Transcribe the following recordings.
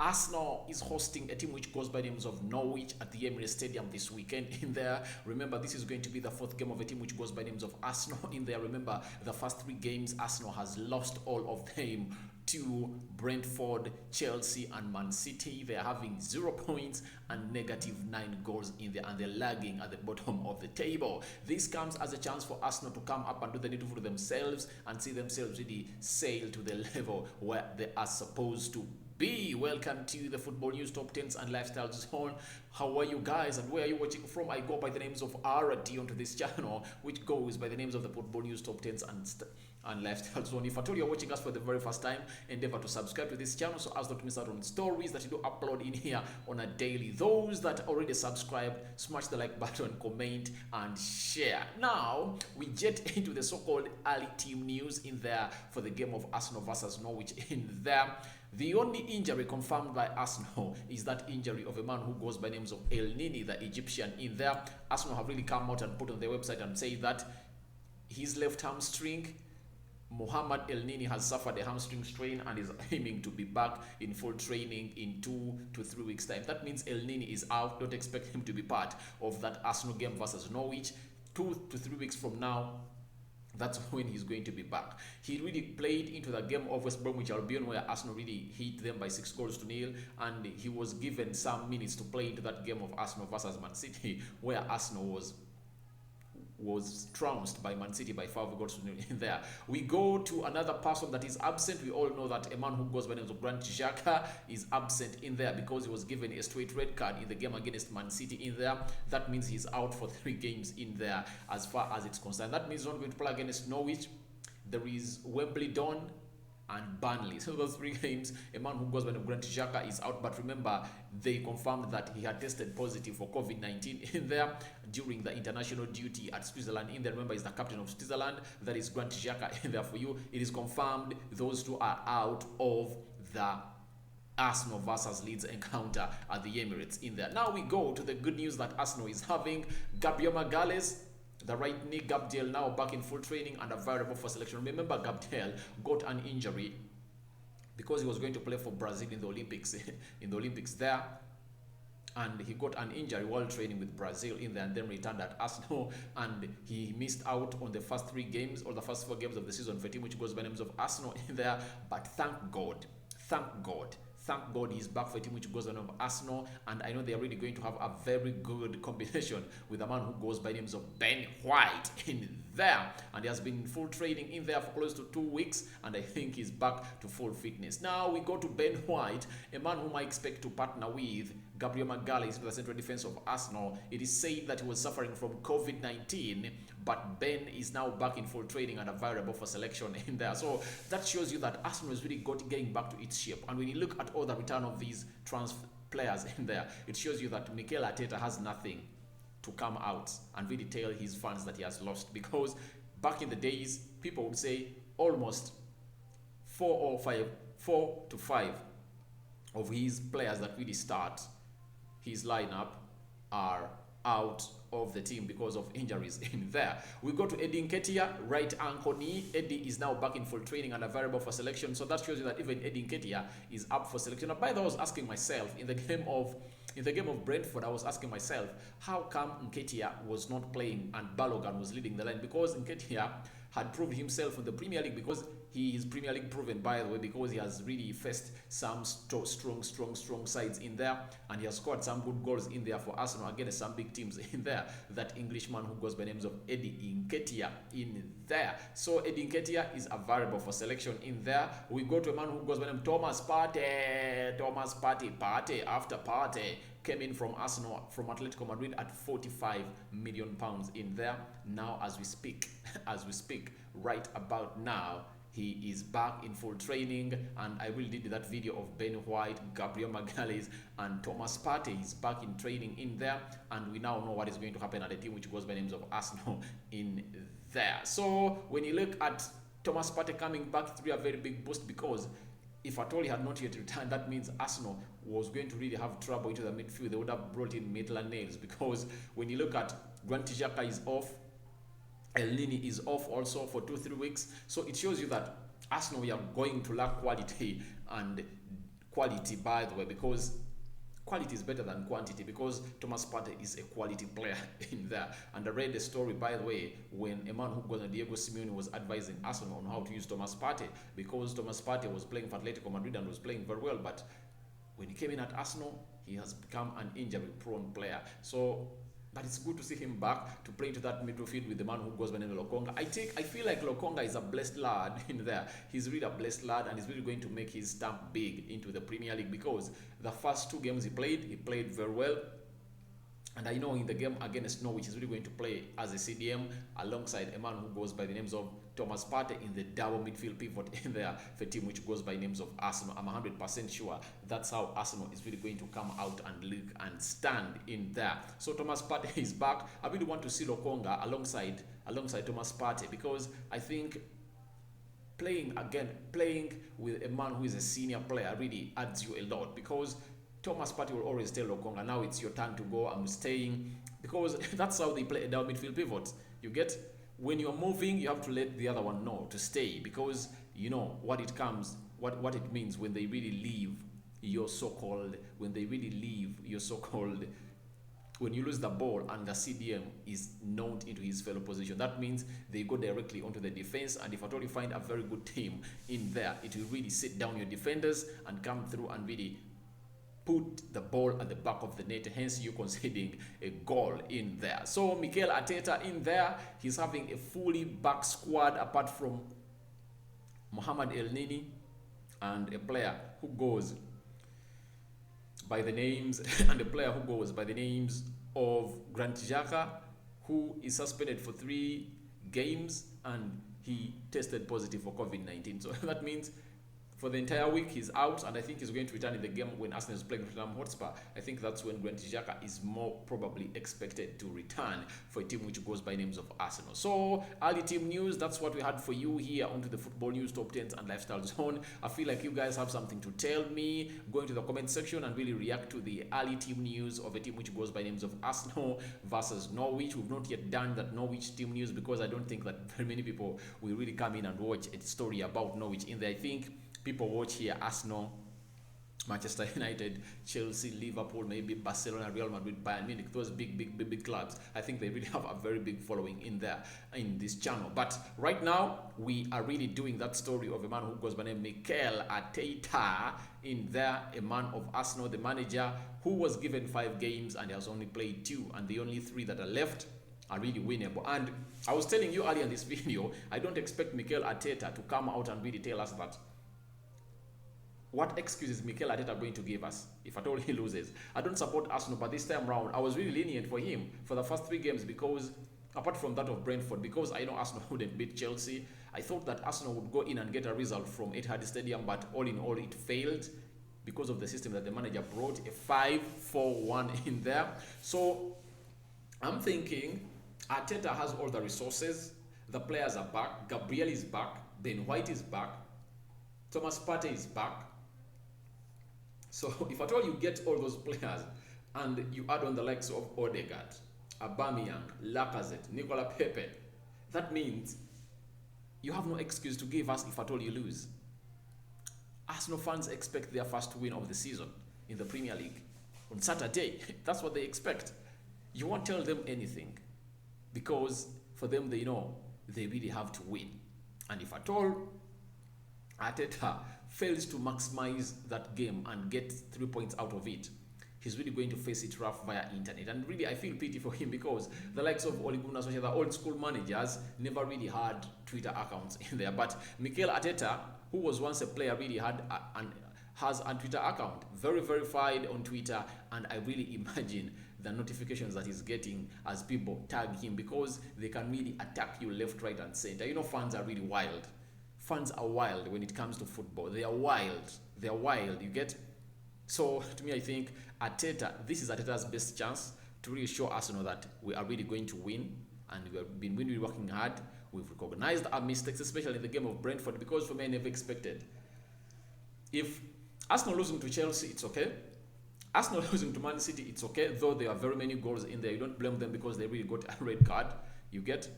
Arsenal is hosting a team which goes by the names of Norwich at the Emirates Stadium this weekend in there. Remember, this is going to be the fourth game of a team which goes by the names of Arsenal in there. Remember, the first 3 games, Arsenal has lost all of them to Brentford, Chelsea, and Man City. They are having 0 points and -9 goals in there, and they're lagging at the bottom of the table. This comes as a chance for Arsenal to come up and do the needful for themselves and see themselves really sail to the level where they are supposed to be. Welcome to the Football News Top 10s and Lifestyle Zone. How are you guys and where are you watching from? I go by the names of RD onto this channel, which goes by the names of the Football News Top 10s and Lifestyle Zone. If at all you're watching us for the very first time, endeavor to subscribe to this channel so as not to miss out on stories that you do upload in here on a daily. Those that already subscribed, smash the like button, comment, and share. Now, we jet into the so-called early team news in there for the game of Arsenal versus Norwich in there. The only injury confirmed by Arsenal is that injury of a man who goes by names of Elneny, the Egyptian in there. Arsenal have really come out and put on their website and say that his left hamstring, Mohamed Elneny, has suffered a hamstring strain and is aiming to be back in full training in 2 to 3 weeks time. That means Elneny is out. Don't expect him to be part of that Arsenal game versus Norwich. 2 to 3 weeks from now, that's when he's going to be back. He really played into the game of West Bromwich Albion where Arsenal really hit them by 6-0, and he was given some minutes to play into that game of Arsenal versus Man City where Arsenal was trounced by Man City by 5-0 in there. We go to another person that is absent. We all know that a man who goes by the name of Granit Xhaka is absent in there because he was given a straight red card in the game against Man City in there. That means he's out for 3 games in there as far as it's concerned. That means he's not going to play against Norwich. There is Wembley Dawn and Burnley. So those 3 games, a man who goes by the Granit Xhaka is out. But remember, they confirmed that he had tested positive for COVID-19 in there during the international duty at Switzerland in there. Remember, he's the captain of Switzerland. That is Granit Xhaka in there for you. It is confirmed those 2 are out of the Arsenal versus Leeds encounter at the Emirates in there. Now we go to the good news that Arsenal is having. Gabriel Magalhaes, the right knee, Gabriel, now back in full training and available for selection. Remember, Gabriel got an injury because he was going to play for Brazil in the Olympics there, and he got an injury while training with Brazil in there and then returned at Arsenal, and he missed out on the first 3 games or the first 4 games of the season for a team which goes by names of Arsenal in there. But thank God he's back for a team which goes by the name of Arsenal, and I know they're really going to have a very good combination with a man who goes by names of Ben White in there, and he has been in full training in there for close to 2 weeks, and I think he's back to full fitness. Now we go to Ben White, a man whom I expect to partner with Gabriel Magalhaes, the central defense of Arsenal. It is said that he was suffering from COVID-19, but Ben is now back in full training and available for selection in there. So that shows you that Arsenal is really getting back to its shape. And when you look at all the return of these transfer players in there, it shows you that Mikel Arteta has nothing to come out and really tell his fans that he has lost, because back in the days, people would say almost 4 to 5 of his players that really start his lineup are out of the team because of injuries in there. We go to Eddie Nketiah, right ankle knee. Eddie is now back in full training and available for selection. So that shows you that even Eddie Nketiah is up for selection. And by the way, I was asking myself in the game of Brentford, I was asking myself, how come Nketiah was not playing and Balogun was leading the line? Because Nketiah had proved himself in the Premier League, because he is Premier League proven, by the way, because he has really faced some strong sides in there, and he has scored some good goals in there for Arsenal against some big teams in there. That Englishman who goes by names of Eddie Nketiah in there. So Eddie Nketiah is available for selection in there. We go to a man who goes by name Thomas Partey. Partey after Partey came in from Arsenal, from Atletico Madrid at 45 million pounds in there. Now as we speak right about now, he is back in full training, and I really did that video of Ben White, Gabriel Magalhaes, and Thomas Partey is back in training in there, and we now know what is going to happen at the team which goes by names of Arsenal in there. So when you look at Thomas Partey coming back, through a very big boost, because if at all he had not yet returned, that means Arsenal was going to really have trouble into the midfield. They would have brought in Maitland-Niles, because when you look at Granit Xhaka is off, Elneny is off also for 2-3 weeks. So it shows you that Arsenal, we are going to lack quality, and quality, by the way, because quality is better than quantity, because Thomas Partey is a quality player in there. And I read the story, by the way, when a man who goes on Diego Simeone was advising Arsenal on how to use Thomas Partey, because Thomas Partey was playing for Atletico Madrid and was playing very well, but when he came in at Arsenal, he has become an injury-prone player. So, but it's good to see him back to play into that midfield with the man who goes by the name of Lokonga. I feel like Lokonga is a blessed lad in there. He's really a blessed lad, and he's really going to make his stamp big into the Premier League, because the first 2 games he played very well. And I know in the game against Norwich, he's really going to play as a CDM alongside a man who goes by the names of Thomas Partey in the double midfield pivot in there for a team which goes by the names of Arsenal. I'm 100% sure that's how Arsenal is really going to come out and look and stand in there. So Thomas Partey is back. I really want to see Lokonga alongside Thomas Partey, because I think playing with a man who is a senior player really adds you a lot, because Thomas Partey will always tell Lokonga, now it's your turn to go, I'm staying, because that's how they play a down midfield pivot. You get, when you're moving, you have to let the other one know to stay, because you know what it means when they really leave your so-called, when you lose the ball and the CDM is knocked into his fellow position. That means they go directly onto the defense, and if at all you find a very good team in there, it will really sit down your defenders and come through and really put the ball at the back of the net, hence you conceding a goal in there. So Mikel Arteta in there, he's having a fully back squad apart from Mohamed Elneny and a player who goes by the names of Grant Xhaka, who is suspended for 3 games and he tested positive for COVID-19. So that means for the entire week he's out, and I think he's going to return in the game when Arsenal is playing Tottenham Hotspur. I think that's when Grant Xhaka is more probably expected to return for a team which goes by names of Arsenal. So early team news, that's what we had for you here onto the Football News Top 10s and Lifestyle Zone. I feel like you guys have something to tell me. Go into the comment section and really react to the early team news of a team which goes by names of Arsenal versus Norwich. We've not yet done that Norwich team news because I don't think that very many people will really come in and watch a story about Norwich in there. I think people watch here Arsenal, Manchester United, Chelsea, Liverpool, maybe Barcelona, Real Madrid, Bayern Munich, those big clubs. I think they really have a very big following in there, in this channel. But right now, we are really doing that story of a man who goes by the name Mikel Arteta in there, a man of Arsenal, the manager who was given 5 games and has only played 2, and the only 3 that are left are really winnable. And I was telling you earlier in this video, I don't expect Mikel Arteta to come out and really tell us that what excuse is Mikel Arteta going to give us if at all he loses. I don't support Arsenal, but this time round, I was really lenient for him for the first 3 games, because apart from that of Brentford, because I know Arsenal wouldn't beat Chelsea, I thought that Arsenal would go in and get a result from Etihad Stadium, but all in all, it failed because of the system that the manager brought, a 5-4-1 in there. So I'm thinking Arteta has all the resources, the players are back, Gabriel is back, Ben White is back, Thomas Partey is back. So if at all you get all those players and you add on the likes of Odegaard, Aubameyang, Lacazette, Nicolas Pepe, that means you have no excuse to give us if at all you lose. Arsenal fans expect their first win of the season in the Premier League on Saturday. That's what they expect. You won't tell them anything, because for them, they know they really have to win. And if at all Arteta fails to maximize that game and get 3 points out of it, he's really going to face it rough via internet. And really, I feel pity for him, because the likes of Ole Gunnar Solskjaer, the old school managers, never really had Twitter accounts in there. But Mikel Arteta, who was once a player, really has a Twitter account, very verified on Twitter, and I really imagine the notifications that he's getting as people tag him, because they can really attack you left, right, and center. You know, fans are really wild. Fans are wild when it comes to football. They are wild. They are wild, you get? So, to me, I think Arteta, this is Arteta's best chance to really show Arsenal that we are really going to win, and we have been really working hard. We've recognized our mistakes, especially in the game of Brentford, because for me, I never expected. If Arsenal losing to Chelsea, it's okay. Arsenal losing to Man City, it's okay, though there are very many goals in there. You don't blame them because they really got a red card, you get?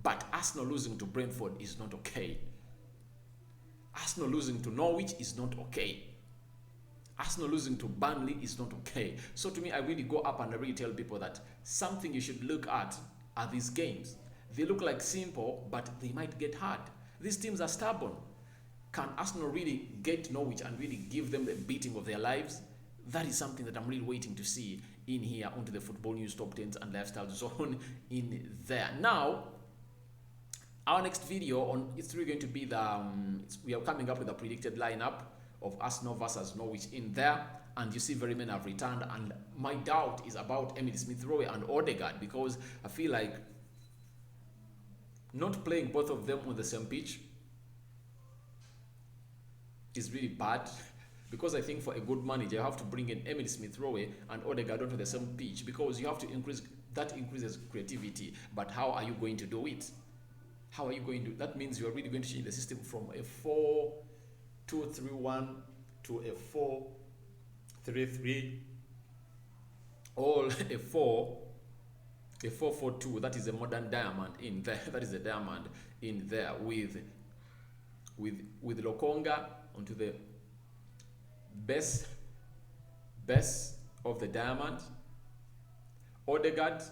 But Arsenal losing to Brentford is not okay. Arsenal losing to Norwich is not okay. Arsenal losing to Burnley is not okay. So to me, I really go up and I really tell people that something you should look at are these games. They look like simple, but they might get hard. These teams are stubborn. Can Arsenal really get Norwich and really give them the beating of their lives? That is something that I'm really waiting to see in here onto the Football News Top 10s and Lifestyle Zone in there. Now, our next video on it's really going to be the we are coming up with a predicted lineup of Arsenal versus Norwich in there, and you see very many have returned, and my doubt is about Emile Smith-Rowe and Odegaard, because I feel like not playing both of them on the same pitch is really bad, because I think for a good manager you have to bring in Emile Smith-Rowe and Odegaard onto the same pitch, because you have to increases creativity. But how are you going to do it? How are you going to? That means you are really going to change the system from a 4-2-3-1 to a 4-3-3, or a 4-4-2. That is a modern diamond in there. That is a diamond in there with Lokonga onto the base of the diamond. Odegaard,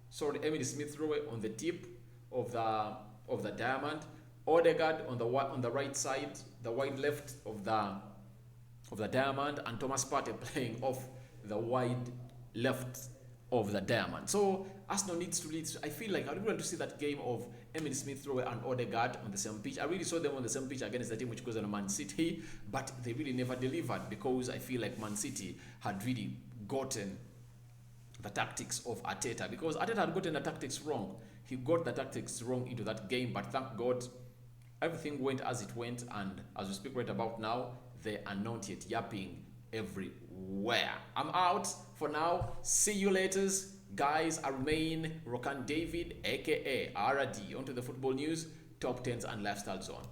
sorry, Emile Smith-Rowe on the tip of the diamond. Odegaard on the right side, the wide left of the diamond, and Thomas Partey playing off the wide left of the diamond. So Arsenal needs to lead. I feel like I really want to see that game of Emile Smith-Rowe and Odegaard on the same pitch. I really saw them on the same pitch against the team which goes on Man City, but they really never delivered, because I feel like Man City had really gotten the tactics of Arteta, because Arteta had gotten the tactics wrong. He got the tactics wrong into that game, but thank God everything went as it went, and as we speak right about now, they are not yet yapping everywhere. I'm out for now. See you later, guys. I remain Rokani David, aka RD, onto the Football News Top 10s and Lifestyle Zone.